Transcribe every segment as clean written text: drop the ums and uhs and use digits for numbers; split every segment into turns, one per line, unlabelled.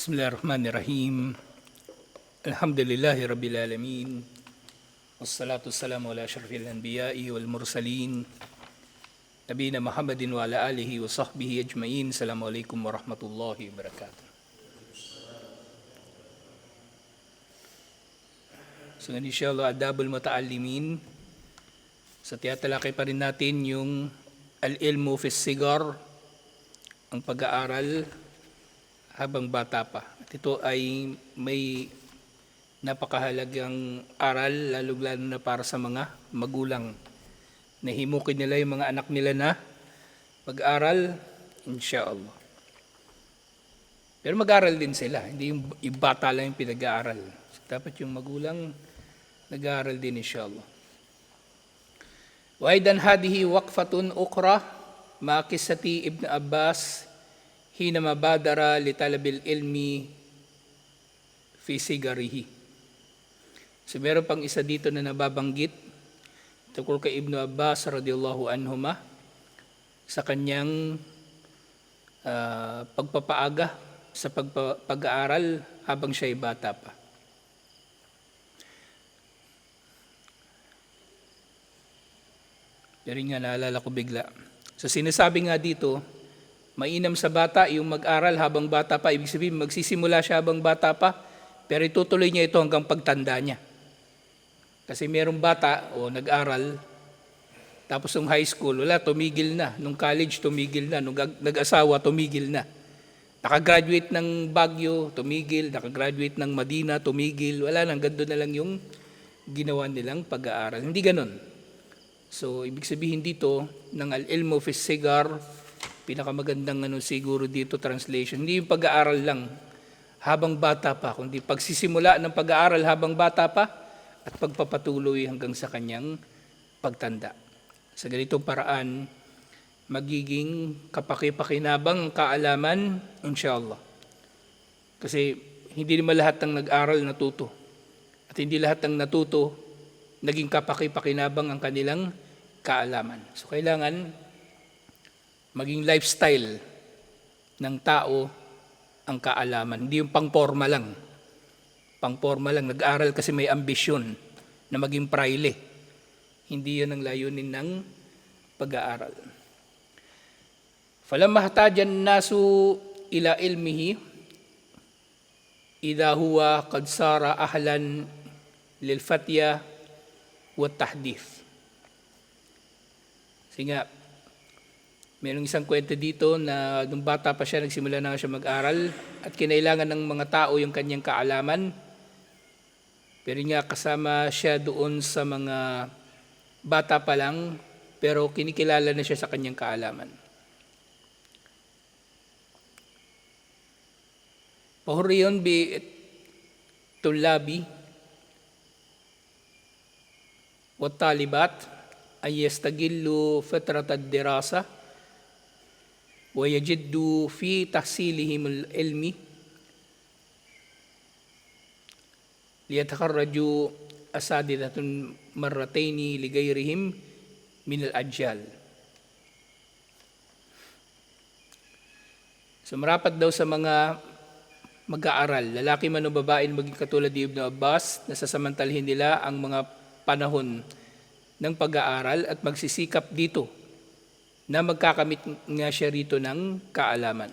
Bismillahirrahmanirrahim. Alhamdulillahi Rabbil Alamin. Wassalatu wassalamu ala asyrafil anbiya'i wal mursalin. Nabiyina Muhammadin wa ala alihi wa sahbihi ajma'in. Assalamualaikum warahmatullahi wabarakatuh. So inshallah, adabul muta'allimin. So tiyatalakay pa rin natin yung al-ilmu fis sigar, ang pag-aaral habang bata pa. At ito ay may napakahalagang aral, lalo-lalo na para sa mga magulang. Nahimukin nila yung mga anak nila na mag-aral, insyaallah. Pero mag-aral din sila, hindi yung bata lang yung pinag-aaral. So, dapat yung magulang nag-aaral din, insyaallah. Wa aidan hadihi waqfatun ukra ma qissati Ibn Abbas hina mabadara li talabil ilmi fi sigarihi. So meron pang isa dito na nababanggit tungkol kay Ibn Abbas radhiyallahu anhuma sa kanyang pagpapaaga sa pag-aaral habang siya ay bata pa. Pero nga naalala ko bigla. So sinasabi nga dito, mainam sa bata yung mag-aral habang bata pa. Ibig sabihin, magsisimula siya habang bata pa, pero itutuloy niya ito hanggang pagtanda niya. Kasi merong bata, nag-aral, tapos nung high school, wala, tumigil na. Nung college, tumigil na. Nung nag-asawa, tumigil na. Nakagraduate ng Baguio, tumigil. Nakagraduate ng Madina, tumigil. Wala, hanggang doon na lang yung ginawa nilang pag-aaral. Hindi ganun. So, ibig sabihin dito, ng al-ilmu fis sigar, pinakamagandang siguro dito translation, hindi yung pag-aaral lang habang bata pa, kundi pagsisimula ng pag-aaral habang bata pa at pagpapatuloy hanggang sa kanyang pagtanda. Sa ganitong paraan, magiging kapaki-pakinabang kaalaman, inshallah. Kasi hindi naman lahat ng nag-aral natuto. At hindi lahat ng natuto, naging kapaki-pakinabang ang kanilang kaalaman. So kailangan maging lifestyle ng tao ang kaalaman. Hindi yung pang-forma lang. Pang-forma lang. Nag-aaral kasi may ambisyon na maging praile. Hindi yun ang layunin ng pag-aaral. Falamma hatajan nasu ila ilmihi idha huwa qad sara ahlan lil fatya wa tahdith. Sige, mayroong isang kwento dito na nung bata pa siya, nagsimula na siya mag-aral at kinailangan ng mga tao yung kanyang kaalaman. Pero nga kasama siya doon sa mga bata pa lang, pero kinikilala na siya sa kanyang kaalaman. Pahuriyon bi tulabi wa talibat ay yastagillu fitrat ad-dirasa wa yajiddu fi tahsilihim al-ilmi liyatakharraju asadidatun marrataini ligayrihim min al-ajyal. So marapat daw sa mga mag-aaral, lalaki man o babae, maging katulad ni Ibn Abbas, na sasamantalhin nila ang mga panahon ng pag-aaral at magsisikap dito na magkakamit nga siya rito ng kaalaman.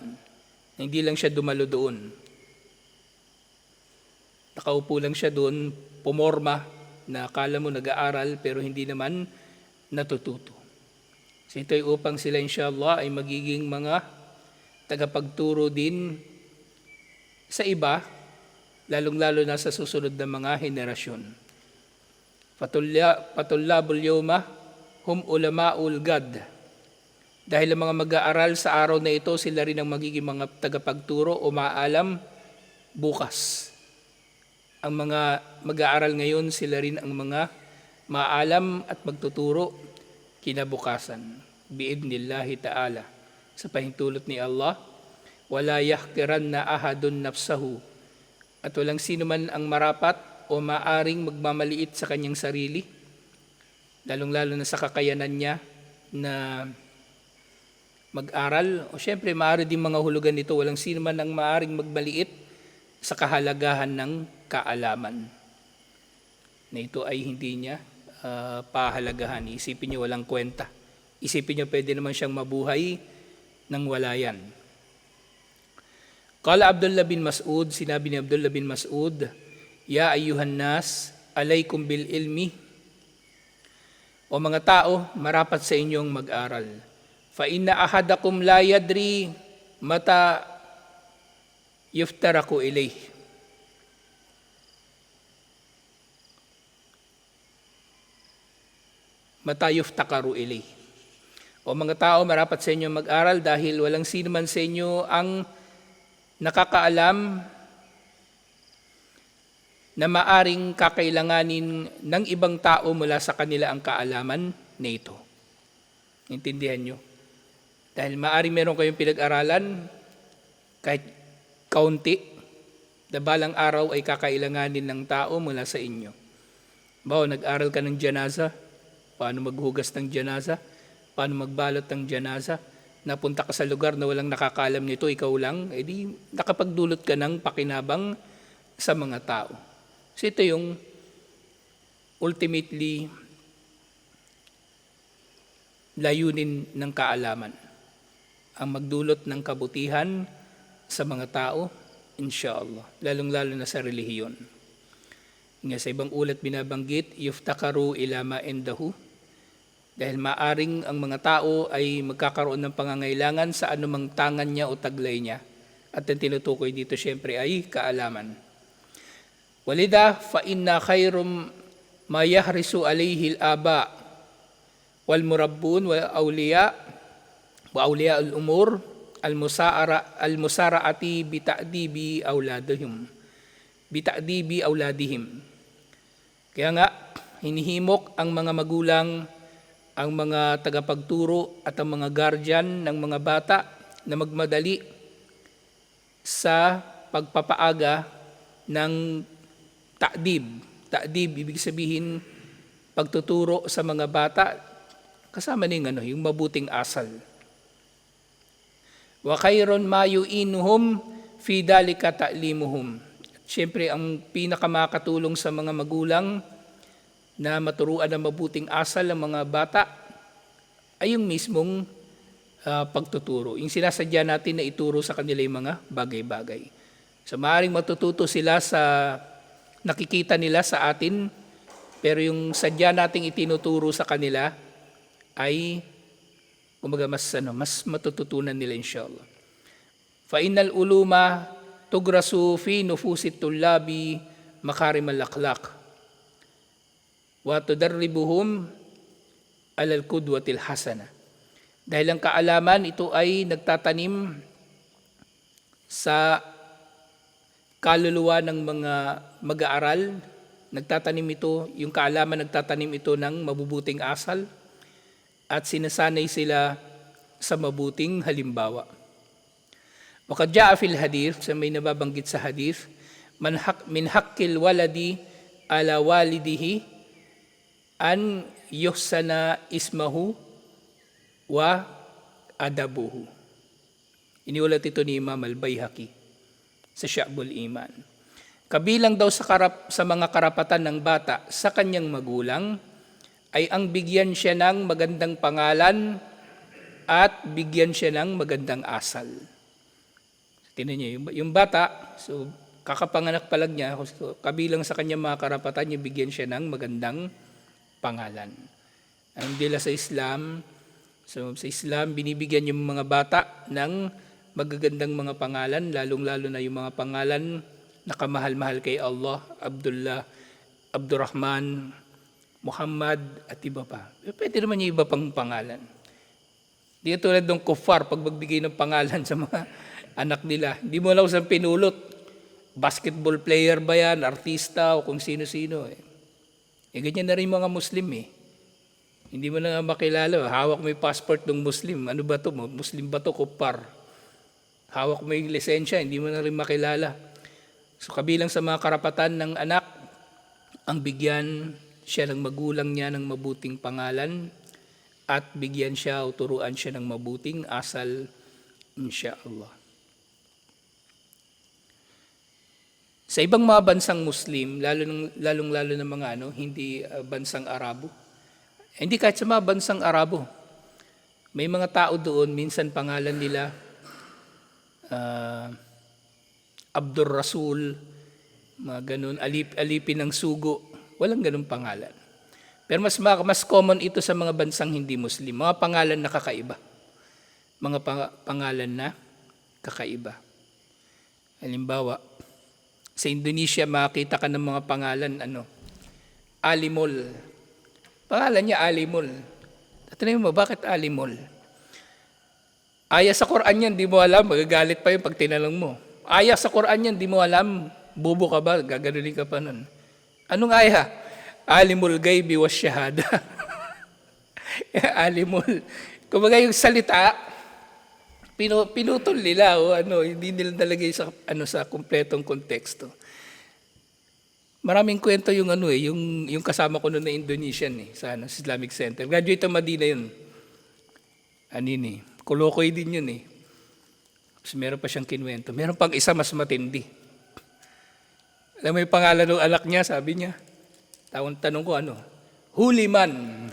Hindi lang siya dumalo doon. Nakaupo lang siya doon, pumorma, na akala mo nag-aaral pero hindi naman natututo. So ito ay upang sila inshallah ay magiging mga tagapagturo din sa iba, lalong-lalo na sa susunod na mga henerasyon. Patullabul yawma hum ulama'ul gad. Dahil ang mga mag-aaral sa araw na ito, sila rin ang magiging mga tagapagturo o maalam bukas. Ang mga mag-aaral ngayon, sila rin ang mga maalam at magtuturo kinabukasan. Biidnillahi ta'ala. Sa pahintulot ni Allah, wala yahkiranna ahadun nafsahu. At walang sino man ang marapat o maaring magmamaliit sa kanyang sarili, lalong-lalo na sa kakayanan niya na mag-aral. O syempre, maaari din mga hulugan nito. Walang sino man ang maaring magmaliit sa kahalagahan ng kaalaman. Na ito ay hindi niya pahalagahan. Isipin niya walang kwenta. Isipin niya pwede naman siyang mabuhay nang wala yan. Qala Abdullah bin Mas'ud, sinabi ni Abdullah bin Mas'ud, Ya ayyuhan nas, alaykum bil ilmi. O mga tao, marapat sa inyong mag-aral. Fa inna ahadakum la yadri mata yuftaraku ilayh. Mata yuftakaru ilayh. O mga tao, marapat sa inyo mag-aral dahil walang sino man sa inyo ang nakakaalam na maaring kakailanganin ng ibang tao mula sa kanila ang kaalaman na ito. Intindihan nyo? Dahil maaring meron kayong pinag-aralan kahit kaunti, na balang araw ay kakailanganin ng tao mula sa inyo. Nag-aral ka ng janaza, paano maghugas ng janaza, paano magbalot ng janaza, napunta ka sa lugar na walang nakakaalam nito, ikaw lang, edi nakapagdulot ka ng pakinabang sa mga tao. So ito yung ultimately layunin ng kaalaman, ang magdulot ng kabutihan sa mga tao, inshallah, lalong-lalo na sa relihiyon. Nga sa ibang ulat binabanggit, yuftakaru ila ma indahu, dahil maaring ang mga tao ay magkakaroon ng pangangailangan sa anumang tangan niya o taglay niya. At ang tinutukoy dito syempre ay kaalaman. Walida fa inna khairum ma yahrisu alayhi al-aba wal murabbun wal awliya wa awliya al-umur al-musara'ati bi ta'dibi auladihim. Kaya nga hinihimok ang mga magulang, ang mga tagapagturo at ang mga guardian ng mga bata na magmadali sa pagpapaaga ng ta'dib. Ta'dib, ibig sabihin pagtuturo sa mga bata, kasama ng yung mabuting asal. Wa khairon ma yu'inuhum fi dalika ta'limuhum. Siyempre, ang pinakamakatulong sa mga magulang na maturuan ng mabuting asal ng mga bata ay yung mismong pagtuturo. Yung sinasadya natin na ituro sa kanila yung mga bagay-bagay. So maaaring matututo sila sa nakikita nila sa atin, pero yung sadya nating itinuturo sa kanila ay kumbaga mas matututunan nila inshallah. Fa innal uluma tugrasu fi nufusit tullabi makarimal akhlaq wa tudarribuhum alal qudwatil hasana. Dahil ang kaalaman ito ay nagtatanim sa kaluluwa ng mga mag-aaral, nagtatanim ito, yung kaalaman nagtatanim ito ng mabubuting asal at sinasanay sila sa mabuting halimbawa. Waqad jaa fil hadith, sa may nababanggit sa hadith, min haqqil waladi ala walidihi an yuhsana ismahu wa adabuhu. Iniulat ito ni Imam al-Baihaqi sa Sya'bul Iman. Kabilang daw sa mga karapatan ng bata sa kanyang magulang ay ang bigyan siya ng magandang pangalan at bigyan siya ng magandang asal. Tingnan niyo, yung bata, so kakapanganak pa lang niya, so, kabilang sa kanyang mga karapatan, yung bigyan siya ng magandang pangalan. Ang dila sa Islam, so sa Islam, binibigyan yung mga bata ng magagandang mga pangalan, lalong-lalo na yung mga pangalan na kamahal-mahal kay Allah, Abdullah, Abdurrahman, Muhammad, at iba pa. Pwede naman yung iba pang pangalan. Di tulad ng kuffar, pag magbigay ng pangalan sa mga anak nila, hindi mo lang saan pinulot. Basketball player ba yan, artista, o kung sino-sino. Ganyan na rin mga Muslim eh. Hindi mo na nga makilala. Hawak mo yung passport ng Muslim. Ano ba to? Muslim ba to? Kuppar. Hawak mo yung lisensya. Hindi mo na rin makilala. So kabilang sa mga karapatan ng anak, ang bigyan siya ng magulang niya ng mabuting pangalan at bigyan siya o turuan siya ng mabuting asal, insyaAllah. Sa ibang mga bansang Muslim, lalong-lalo ng mga hindi bansang Arabo. Hindi kahit sa mga bansang Arabo. May mga tao doon, minsan pangalan nila Abdur Rasul, mga ganun, alipin ng sugo. Walang ganun pangalan. Pero mas common ito sa mga bansang hindi Muslim. Mga pangalan na kakaiba. Mga pangalan na kakaiba. Halimbawa, sa Indonesia, makita ka ng mga pangalan, Alimol. Pangalan niya Alimol. Tatanungin mo, bakit Alimol? Aya sa Quran yan, di mo alam, magagalit pa yun pag tinanong mo. Aya sa Quran yan, di mo alam, bubo ka ba, gaganunin ka pa nun. Anong aya? Alimul gaybi was shahada. Alimul. Kumbaga yung salita, pinutol nila hindi nila nalagay sa kumpletong konteksto. Maraming kwento yung yung kasama ko noon na Indonesian sa Islamic Center. Graduate ng Madina yun. Kolokoy din yun Tapos meron pa siyang kinwento. Meron pang isa mas matindi. Alam mo yung pangalan ng anak niya, sabi niya. Tanong ko Huliman.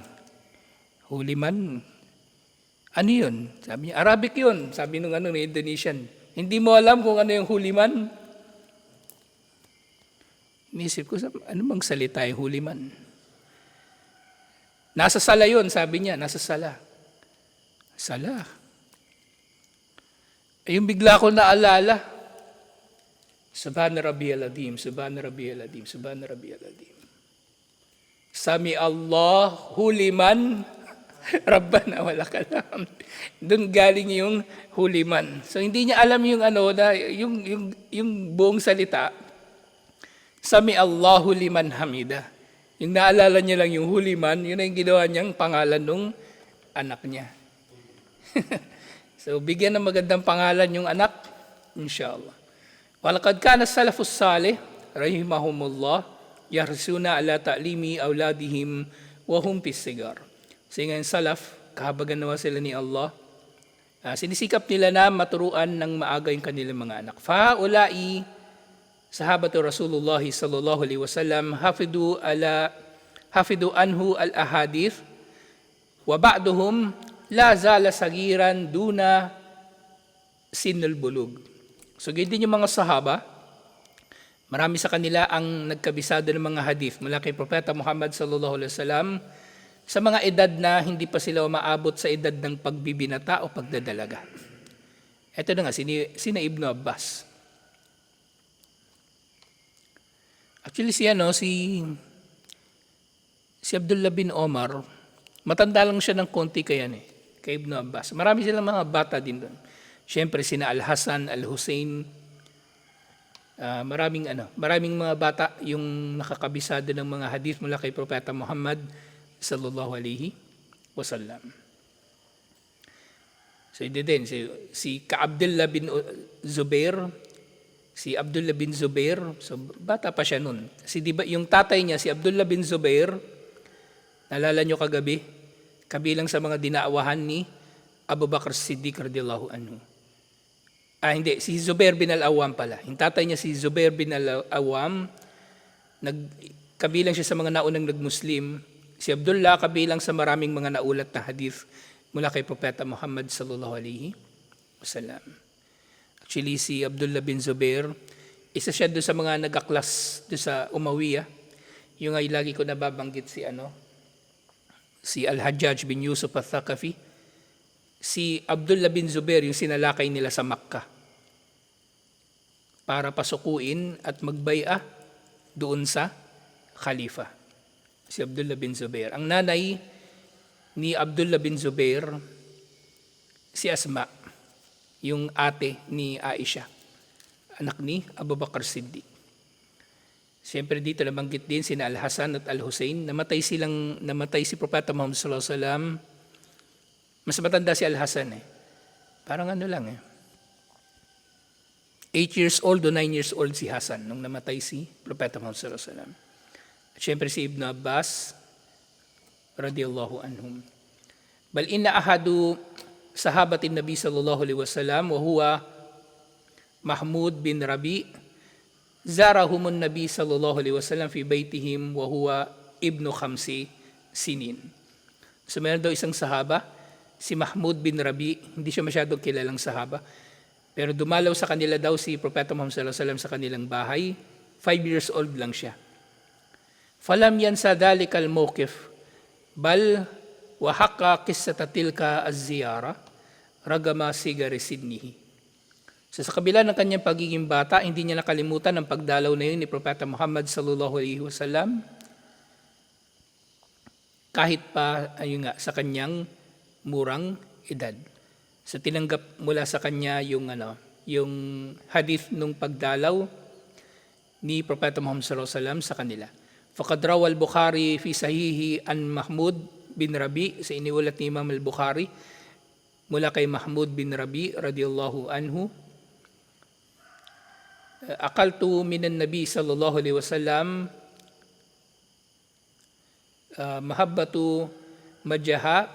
Huliman. Ano yun? Sabi niya, Arabic yun. Sabi nung Indonesian. Hindi mo alam kung ano yung huliman? Inisip ko, ano bang salita yung huliman? Nasa sala yun, sabi niya, nasa sala. Sala. Yung bigla ko naalala. Subhana Rabbiyal Azim, Subhana Rabbiyal Azim, Subhana Rabbiyal Azim. Sami Allah, huliman, Rabbana wala kalam. Doon galing yung huliman. So hindi niya alam yung yung buong salita. Sami Allahu liman hamida. Yung naalala niya lang yung huliman, yun ang ginawa niyang pangalan ng anak niya. So bigyan ng magandang pangalan yung anak, inshallah. Walaqad kana salafus salih rahimahumullah yarsuna ala ta'limi auladihim wa hum fis sigar. So ngayon salaf, kahabagan nawa sila ni Allah. Sinisikap nila na maturuan ng maaga yung kanilang mga anak. Faulai sahabatu Rasulullah sallallahu alaihi wasallam hafidu anhu al-ahadith wa ba'duhum la zala sagiran duna sinul bulug. So ganyan din yung mga sahaba. Marami sa kanila ang nagkabisado ng mga hadith mula kay Propeta Muhammad sallallahu alaihi wasallam sa mga edad na hindi pa sila umaabot sa edad ng pagbibinata o pagdadalaga. Ito na nga, sina Ibn Abbas. Actually si Abdullah bin Omar, matanda lang siya ng konti kay Ibn Abbas. Marami silang mga bata din doon. Siyempre sina Al-Hasan, Al-Hussein, maraming mga bata yung nakakabisado ng mga hadith mula kay Propeta Muhammad sallallahu alaihi wasallam. So hindi din si Abdullah bin Zubair, so bata pa siya noon. Kasi di ba yung tatay niya si Abdullah bin Zubair, naalala nyo kagabi, kabilang sa mga dinaawahan ni Abu Bakr Siddiq radhiyallahu anhu. Hindi, si Zubair bin al-Awwam pala. Yung tatay niya si Zubair bin al-Awwam, kabilang siya sa mga naunang nag-Muslim. Si Abdullah kabilang sa maraming mga naulat na hadith mula kay Propeta Muhammad sallallahu alaihi wasallam. Actually, si Abdullah bin Zubair, isa siya doon sa mga nag-aklas doon sa Umayyah. Yung ay lagi ko nababanggit si Al-Hajjaj bin Yusuf al-Thaqafi. Si Abdullah bin Zubair yung sinalakay nila sa Makkah para pasukuin at magbai'ah doon sa Khalifa. Si Abdullah bin Zubair. Ang nanay ni Abdullah bin Zubair, si Asma, yung ate ni Aisha, anak ni Abu Bakr Siddiq. Siyempre dito nabanggit din sina Al-Hasan at Al-Hussein. Namatay si Propeta Muhammad sallallahu alaihi wasallam. Mas matanda si Al-Hasan Parang 8 years old o 9 years old si Hasan nung namatay si Propeta Muhammad sallallahu alaihi wasallam. At syempre si Ibn Abbas radiyallahu anhum. Bal inna ahadu sahabatin Nabi sallallahu alaihi wasallam wa huwa Mahmud bin Rabi Zarahumun Nabi sallallahu alaihi wasallam fi baytihim wa huwa ibnu khamsi sinin. So meron daw isang sahaba, si Mahmud bin Rabi, hindi siya masyadong kilalang sahaba, pero dumalaw sa kanila daw si Propeta Muhammad sallallahu alaihi wasallam sa kanilang bahay. 5 years old lang siya. Falam yansa dhalikal mawqif bal wa haqqa qissata tilka az-ziyara ragama sigari sidnihi. So sa kabila ng kanyang pagiging bata, hindi niya nakalimutan ang pagdalaw na yun ni Propeta Muhammad sallallahu alaihi wasallam kahit pa ayun nga sa kanyang murang edad. So tinanggap mula sa kanya yung hadith nung pagdalaw ni Propeta Muhammad sallallahu alaihi wasallam sa kanila. Faqad rawa al-Bukhari fi sahihi an Mahmud bin Rabi, sa iniulat ni Imam al-Bukhari mula kay Mahmud bin Rabi radhiyallahu anhu, aqaltu minan nabi sallallahu alaihi wasallam mahabbatu majaha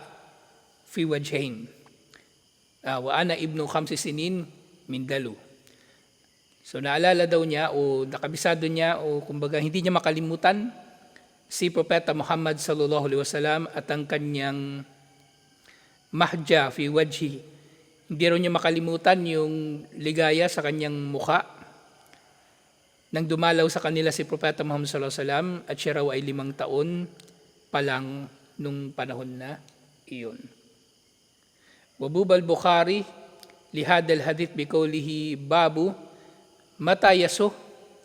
fi wajhain wa ana ibnu khamsi sinin min dalu. So naalala daw niya o nakabisado niya o kumbaga hindi niya makalimutan si Propeta Muhammad sallallahu alaihi wasallam at ang kanyang mahja fi wajhi. Hindi rin niya makalimutan yung ligaya sa kanyang mukha nang dumalaw sa kanila si Propeta Muhammad sallallahu alaihi wasallam at siya raw ay 5 taon pa lang nung panahon na iyon. Wabubal Bukhari lihadal hadith biqawlihi babu mata yasuh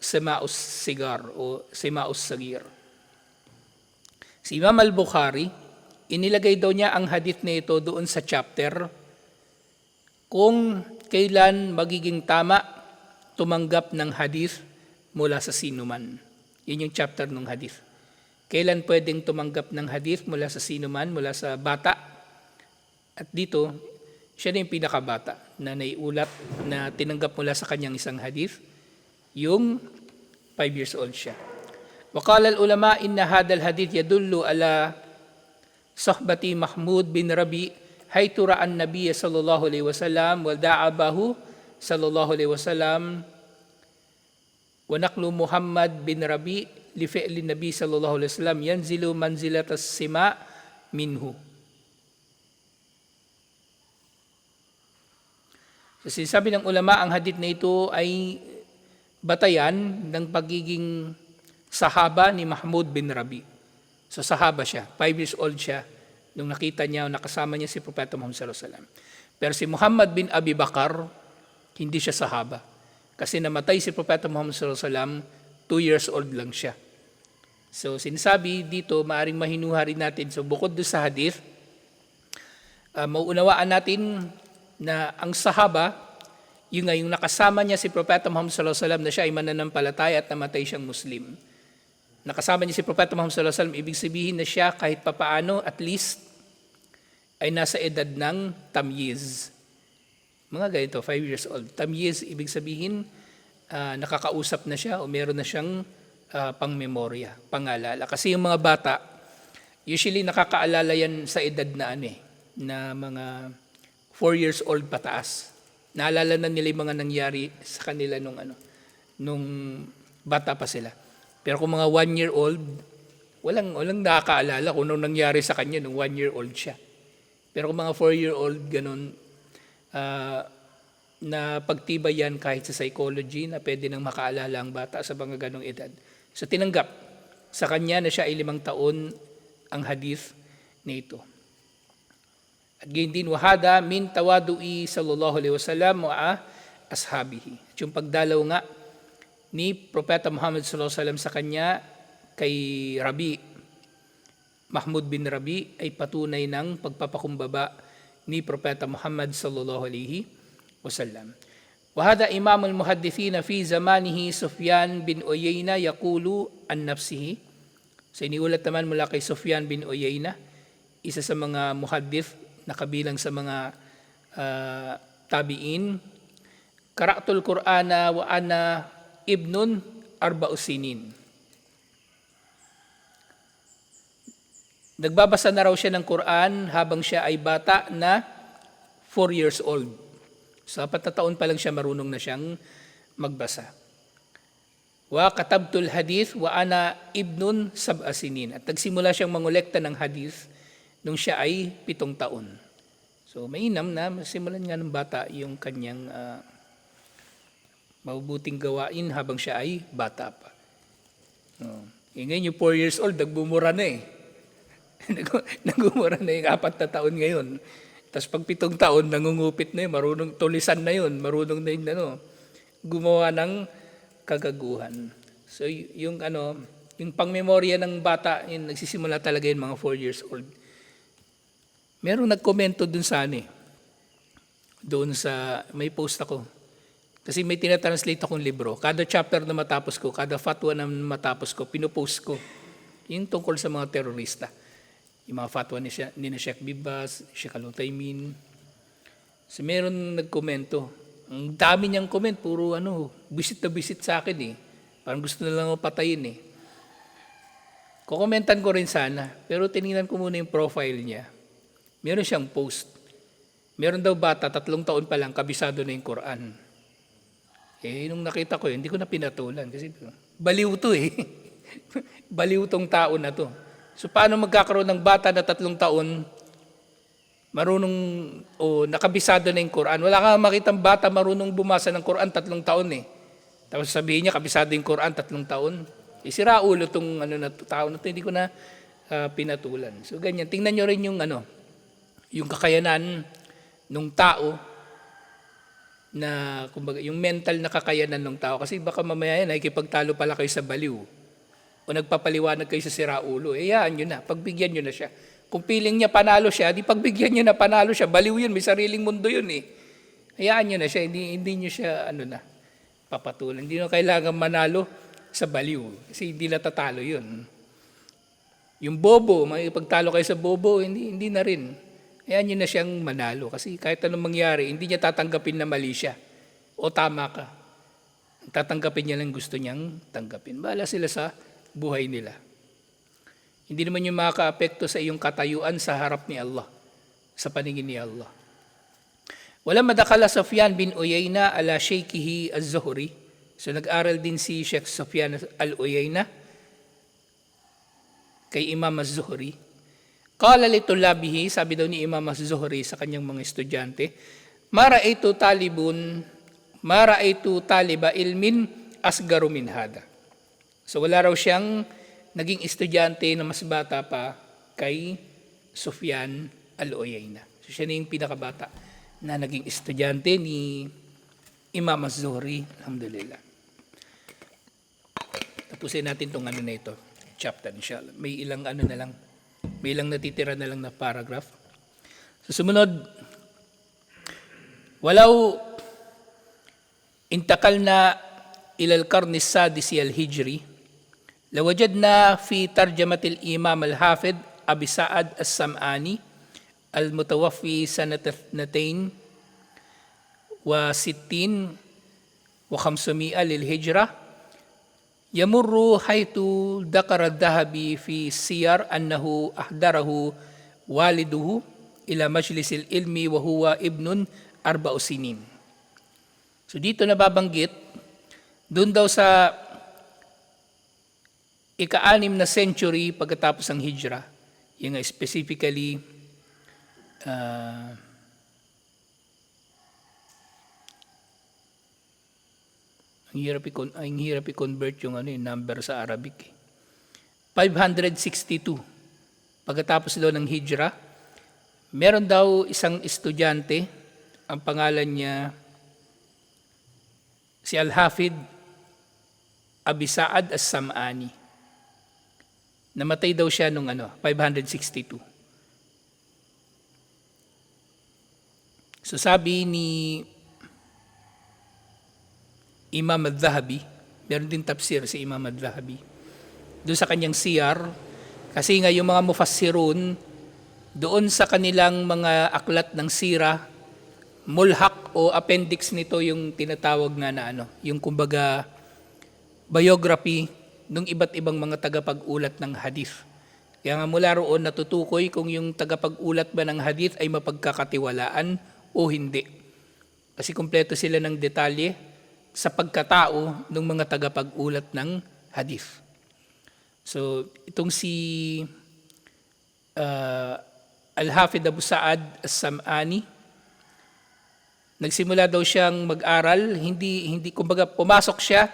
sima'us sigar o sima'us sagir. Si Imam al-Bukhari, inilagay daw niya ang hadith na ito doon sa chapter kung kailan magiging tama tumanggap ng hadith mula sa sinuman. Yun yung chapter ng hadith. Kailan pwedeng tumanggap ng hadith mula sa sinuman, mula sa bata. At dito, siya na yung pinakabata na naiulat na tinanggap mula sa kanyang isang hadith, yung 5 years old siya. Waqala al-ulama inna hadal hadith yadullu ala sahbati Mahmud bin Rabi haytu ra'a an-nabiy sallallahu alaihi wasallam wa da'abahu sallallahu alaihi wasallam wa naqlu Muhammad bin Rabi li fi'li nabi sallallahu alaihi wasallam yanzilu manzilatas sima minhu. So sinasabi ng ulama, ang hadith na ito ay batayan ng pagiging sahaba ni Mahmud bin Rabi. So sahaba siya, 5 years old siya nung nakita niya o nakasama niya si Propeta Muhammad sallallahu alaihi wasallam. Pero si Muhammad bin Abi Bakar, hindi siya sahaba. Kasi namatay si Propeta Muhammad sallallahu alaihi wasallam, 2 years old lang siya. So sinasabi dito, maaring mahinuha rin natin. So bukod doon sa hadith, mauunawaan natin na ang sahaba, yung nakasama niya si Propeta Muhammad sallallahu alaihi wasallam na siya ay mananampalataya at namatay siyang Muslim. Nakasama niya si Propeta Muhammad sallallahu alaihi wasallam, ibig sabihin na siya kahit papaano at least ay nasa edad ng tamyiz. Mga ganito, 5 years old. Tamyiz, ibig sabihin nakakausap na siya o meron na siyang pangmemorya, pangalala. Kasi yung mga bata, usually nakakaalala yan sa edad na na mga 4 years old pataas. Naalala na nila yung mga nangyari sa kanila nung bata pa sila. Pero kung mga 1-year-old, walang nakakaalala kung anong nangyari sa kanya nung 1-year-old siya. Pero kung mga 4-year-old, ganun, na pagtibay yan kahit sa psychology na pwede nang makaalala ang bata sa mga ganong edad. So tinanggap sa kanya na siya ay 5 taon ang hadith na ito. At gayon din, wahada min tawadu'i sallallahu alaihi wasallam wa ashabihi. At yung pagdalaw nga ni Propeta Muhammad sallallahu alaihi wasallam sa kanya kay Rabi, Mahmud bin Rabi, ay patunay ng pagpapakumbaba ni Propeta Muhammad sallallahu alaihi wasallam. Wahada imam al-muhaddithina fi zamanihi Sufyan bin Uyayna yaqulu an nafsihi. So iniulat naman mula kay Sufyan bin Uyayna, isa sa mga muhaddith na kabilang sa mga tabi'in. Qara'tul Qur'ana wa ana ibnun arba'usinin. Nagbabasa na raw siya ng Quran habang siya ay bata na 4 years old. So 4 na taon pa lang siya marunong na siyang magbasa. Wa katabtul hadith wa ana ibnun sab'asinin. At nagsimula siyang mangolekta ng hadith nung siya ay 7 taon. So mainam na simulan nga ng bata yung kanyang mabubuting gawain habang siya ay bata pa. Ngayon yung 4 years old, nagbumura na eh. Nagumura na yung 4 na taon ngayon. Tapos pag 7 taon, nangungupit na yun, marunong tulisan na yun, marunong na yun, gumawa ng kagaguhan. So yung pangmemorya ng bata, yun, nagsisimula talaga yun mga 4 years old. Merong nagkomento dun sa doon sa, may post ako. Kasi may tinatranslate akong libro. Kada chapter na matapos ko, kada fatwa na matapos ko, pinupost ko. Yung tungkol sa mga terorista. Yung mga fatwa ni Sheikh Bibas, Sheikh Al-Utaymin. So meron nagkomento. Ang dami niyang comment, puro bisit na bisit sa akin eh. Parang gusto na lang ako patayin eh. Kukomentan ko rin sana, pero tinignan ko muna yung profile niya. Meron siyang post. Meron daw bata, 3 taon pa lang, kabisado na yung Quran. Nung nakita ko yun, hindi ko na pinatulan. Kasi baliw to eh. Baliw tong tao na to. So paano magkakaroon ng bata na 3 taon, marunong nakabisado na yung Quran? Wala kang makitang bata marunong bumasa ng Quran 3 taon eh. Tapos sabihin niya, kabisado yung Quran 3 taon. Sira ulo tong tao na to, hindi ko na pinatulan. So ganyan, tingnan nyo rin yung kakayanan ng tao na, kumbaga, yung mental na kakayanan ng tao. Kasi baka mamaya yan, nakikipagtalo pala kayo sa baliw. O nagpapaliwanag kayo sa sira ulo. Yaan nyo na, pagbigyan nyo na siya. Kung piling niya panalo siya, di pagbigyan niya na panalo siya. Baliw yun, may sariling mundo yun eh. Hayaan niyo na siya, hindi niyo siya papatulan. Hindi na kailangan manalo sa baliw. Kasi hindi natatalo yun. Yung bobo, makipagtalo kayo sa bobo, hindi na rin. Hayaan niyo na siyang manalo. Kasi kahit anong mangyari, hindi niya tatanggapin na mali siya. O tama ka. Tatanggapin niya lang gusto niyang tanggapin. Bahala sila sa buhay nila. Hindi naman yung makaka-apekto sa iyong katayuan sa harap ni Allah, sa paningin ni Allah. Wala madakala Sufyan bin Uyayna ala Shaykhihi az-Zuhri. So nag-aral din si Sheikh Sufyan al-Uyayna kay Imam az-Zuhri. Qala li tulabihi, sabi daw ni Imam az-Zuhri sa kanyang mga estudyante, mara'aytu taliba ilmin asgaru min hada. So wala raw siyang naging estudyante na mas bata pa kay Sufyan al-Uyayna. So siya na yung pinakabata na naging estudyante ni Imam az-Zuhri. Alhamdulillah. Tapusin natin itong na ito, chapter inshallah. May ilang may ilang natitira na lang na paragraph. So sumunod, walau intakalna ilal karni sadisi al-hijri, لوجدنا في ترجمة الإمام الحافظ أبي سعد السمعاني المتوفي سنة 62 و500 للهجرة يمر حيث ذكر الذهبي في السير أنه أحضره والده إلى مجلس العلم وهو ابن 4 سنين. So dito nababanggit, doon daw sa ika-6 na century pagkatapos ng hijra, yung specifically ang hirap i-convert yung number sa Arabic. 562 pagkatapos daw ng hijra, meron daw isang estudyante, ang pangalan niya si Al-Hafid Abi Sa'ad As-Sam'ani. Namatay daw siya nung 562. So sabi ni Imam al-Dhahabi, meron din tafsir si Imam al-Dhahabi, doon sa kanyang siyar, kasi nga yung mga mufassirun, doon sa kanilang mga aklat ng sira, mulhak o appendix nito yung tinatawag nga yung kumbaga biography ng iba't ibang mga tagapag-ulat ng hadith. Kaya nga mula roon natutukoy kung yung tagapag-ulat ba ng hadith ay mapagkakatiwalaan o hindi. Kasi kumpleto sila ng detalye sa pagkatao ng mga tagapag-ulat ng hadith. So, itong si Al-Hafid Abu Sa'ad As-Sam'ani, nagsimula daw siyang mag-aral, hindi kumbaga pumasok siya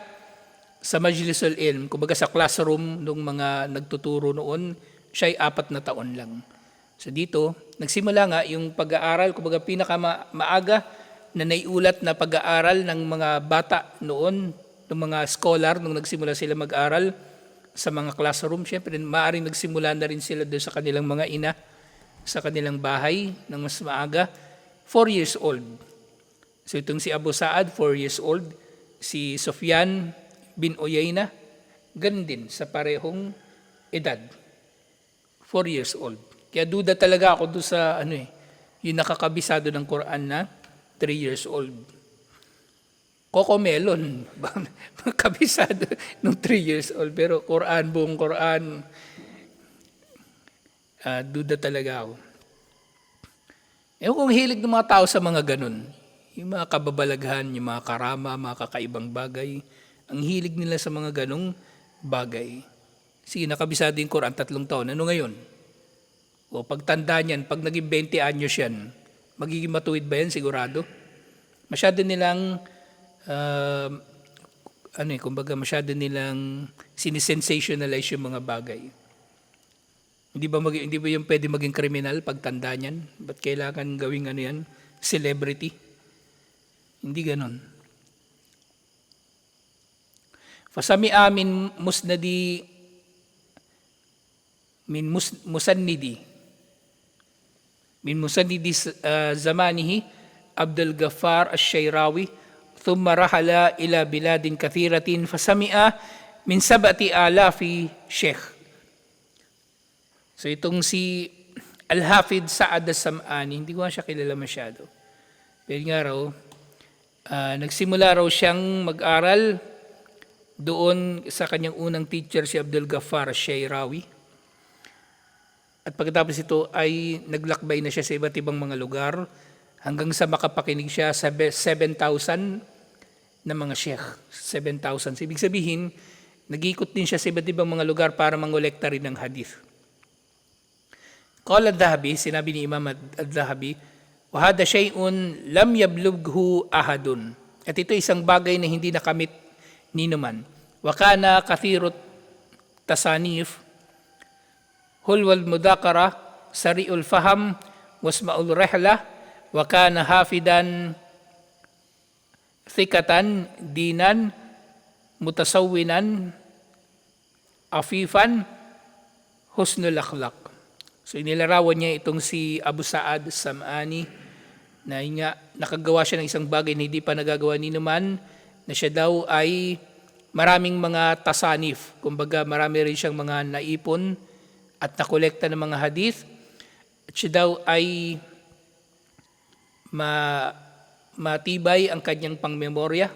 sa Majlisul Ilm, kumbaga sa classroom ng mga nagtuturo noon, siya ay 4 na taon lang. So dito, nagsimula nga yung pag-aaral, kumbaga pinakamaaga na naiulat na pag-aaral ng mga bata noon, ng mga scholar, nung nagsimula sila mag-aral sa mga classroom. Siyempre, maaaring nagsimula na rin sila doon sa kanilang mga ina, sa kanilang bahay ng mas maaga, 4 years old. So itong si Abu Sa'ad, 4 years old, si Sufyan bin Uyayna, ganun din sa parehong edad, 4 years old. Kaya duda talaga ako doon sa yung nakakabisado ng Quran na 3 years old. Coco Melon, kabisado ng 3 years old, pero buong Quran, duda talaga ako. Ewan kung hilig ng mga tao sa mga ganun. Yung mga kababalaghan, yung mga karama, mga kakaibang bagay, ang hilig nila sa mga ganong bagay. Sige, nakabisado yung Quran 3 taon. Ano ngayon? O pagtanda niyan, pag naging 20 anyos yan, magiging matuwid ba yan? Sigurado. Masyado nilang, masyado nilang sinisensationalize yung mga bagay. Hindi ba yung pwede maging kriminal pagtanda niyan? Ba't kailangan gawing yan? Celebrity? Hindi ganon. Fasami'a min musannidi zamanihi Abdul Ghaffar Ash-Shayrawi thumma rahala ila biladin kathiratin fasami'a min 7,000 sheikh. So itong si Al-Hafid Sa'ad As-Sam'ani, hindi ko siya kilala masyado. Pero nga raw, nagsimula raw siyang mag-aral doon sa kanyang unang teacher, si Abdul Ghaffar Ash-Shayrawi. At pagkatapos ito ay naglakbay na siya sa iba't ibang mga lugar hanggang sa makapakinig siya sa 7,000 na mga sheikh. 7,000. Ibig sabihin, nag-ikot din siya sa iba't ibang mga lugar para mangolekta rin ng hadith. Qala Adh-Dhahabi, sinabi ni Imam Adh-Dhahabi, وَهَذَا شَيْءٌ لَمْ يَبْلُغْهُ أَحَدٌ. At ito isang bagay na hindi nakamit ni naman. وَكَانَ كَثِيرُ التَّصَانِيفِ هُلْوَ الْمُذَاكَرَةِ سَرِيعُ الْفَهْمِ وَاسْمَعُ الرِّحْلَةِ وَكَانَ حَافِظًا ثِقَةً دِينًا مُتَسَوِّنًا عَفِيفًا حُسْنُ الْأَخْلَاقِ. So inilarawan niya itong si Abu Sa'ad As-Sam'ani na nakagawa siya ng isang bagay na hindi pa nagagawa ni naman, na siya daw ay maraming mga tasanif, kumbaga marami rin siyang mga naipon at nakolekta ng mga hadith, at siya daw ay matibay ang kanyang pangmemorya,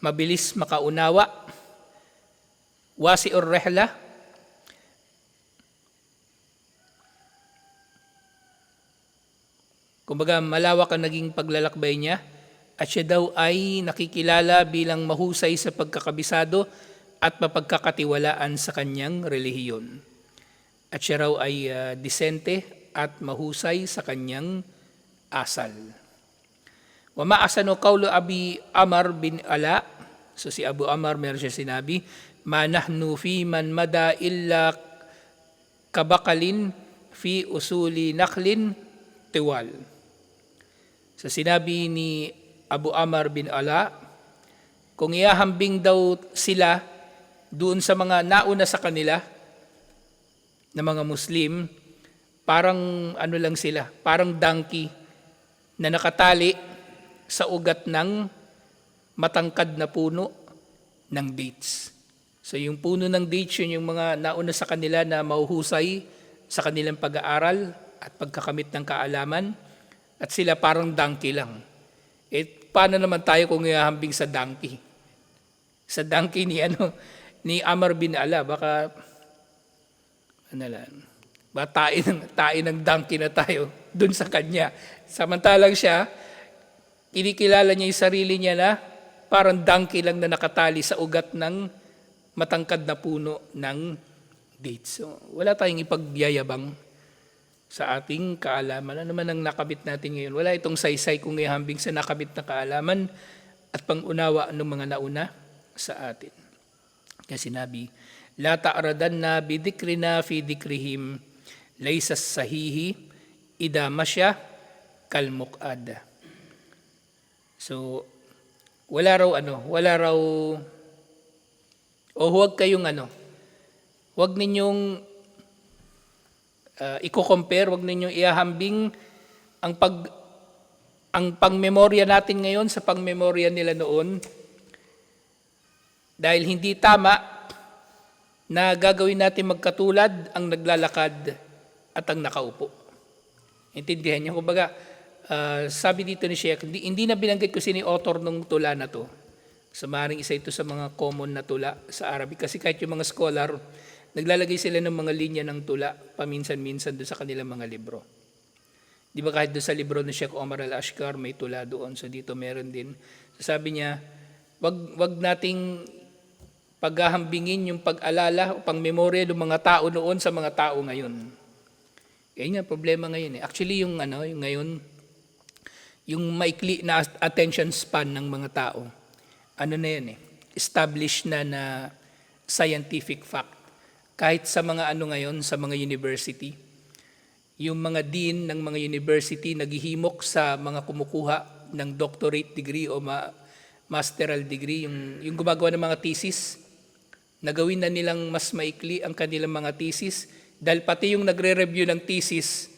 mabilis makaunawa, wasi'ur rihla, kumbaga malawak ang naging paglalakbay niya, at siya daw ay nakikilala bilang mahusay sa pagkakabisado at mapagkakatiwalaan sa kanyang relihiyon. At siya raw ay disente at mahusay sa kanyang asal. Wa ma'asanu qawlu Abi Amr bin Ala, so si Abu Amr meron siya sinabi, ma nahnu fi man mada illa kabakalin fi usuli naklin tiwal. So sinabi ni Abu Amr bin Ala, kung iahambing daw sila doon sa mga nauna sa kanila na mga Muslim, parang lang sila, parang donkey na nakatali sa ugat ng matangkad na puno ng dates. So yung puno ng dates, yun yung mga nauna sa kanila na mahuhusay sa kanilang pag-aaral at pagkakamit ng kaalaman, at sila parang donkey lang. Paano naman tayo kung ihahambing sa donkey? Sa donkey ni Amr bin Ala, baka tain ng donkey na tayo dun sa kanya. Samantalang siya, kinikilala niya yung sarili niya na parang donkey lang na nakatali sa ugat ng matangkad na puno ng dates. So, wala tayong ipagyayabang sa ating kaalaman. Ano naman ang nakabit natin ngayon? Wala itong saysay kung ihambing sa nakabit na kaalaman at pangunawa ng mga nauna sa atin. Kaya sinabi, La ta'radanna bidikrina fi dikrihim laysas sahihi ida masya kalmuqad. So, wala raw, o huwag kayong huwag ninyong i-compare, huwag ninyong ihahambing ang pangmemorya natin ngayon sa pangmemorya nila noon, dahil hindi tama na gagawin natin magkatulad ang naglalakad at ang nakaupo. Intindihan niyo? Kumbaga, sabi dito ni Sheikh, hindi na binanggit ko sino yung author ng tula na to. So maaaring isa ito sa mga common na tula sa Arabic. Kasi kahit yung mga scholar, naglalagay sila ng mga linya ng tula paminsan-minsan doon sa kanilang mga libro. Di ba kahit doon sa libro ni Sheikh Omar Al-Ashkar, may tula doon. So dito meron din. So sabi niya, wag nating paghahambingin yung pag-alala o pang-memorya ng mga tao noon sa mga tao ngayon. Yan nga, problema ngayon. Actually, yung ngayon, yung maikli na attention span ng mga tao, na yan established na scientific fact. Kahit sa mga ngayon, sa mga university, yung mga dean ng mga university naghihimok sa mga kumukuha ng doctorate degree o masteral degree, yung gumagawa ng mga thesis, nagawin na nilang mas maikli ang kanilang mga thesis, dahil pati yung nagre-review ng thesis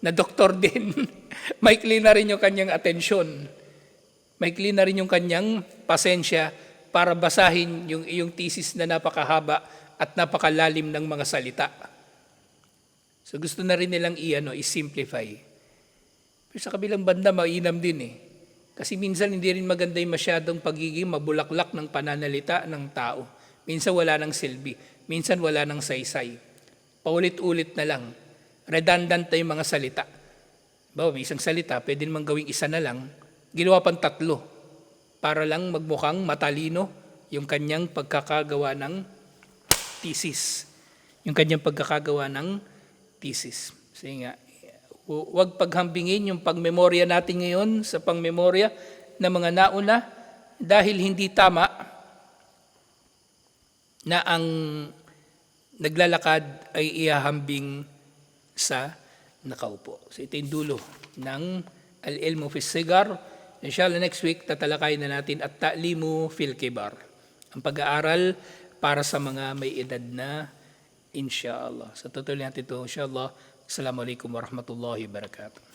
na doktor din, maikli na rin yung kanyang atensyon. Maikli na rin yung kanyang pasensya para basahin yung iyong thesis na napakahaba at napakalalim ng mga salita. So gusto na rin nilang i-simplify. Pero sa kabilang banda, mainam din Kasi minsan hindi rin maganda yung masyadong pagiging mabulaklak ng pananalita ng tao. Minsan wala ng silbi. Minsan wala ng saysay. Paulit-ulit na lang. Redundant na yung mga salita. May isang salita, pwede namang gawing isa na lang. Ginawa pang 3 para lang magmukhang matalino yung kanyang pagkakagawa ng thesis. Yung kanyang pagkakagawa ng thesis. Kasi nga, huwag paghambingin yung pagmemorya natin ngayon sa pangmemorya ng mga nauna, dahil hindi tama na ang naglalakad ay ihahambing sa nakaupo. So ito yung dulo ng Al-Ilmu fi Sigar. Inshallah next week tatalakayin na natin At-Ta'limu fil Kibar. Ang pag-aaral para sa mga may edad na, inshallah. So tutuloy natin ito, inshallah. Assalamualaikum warahmatullahi wabarakatuh.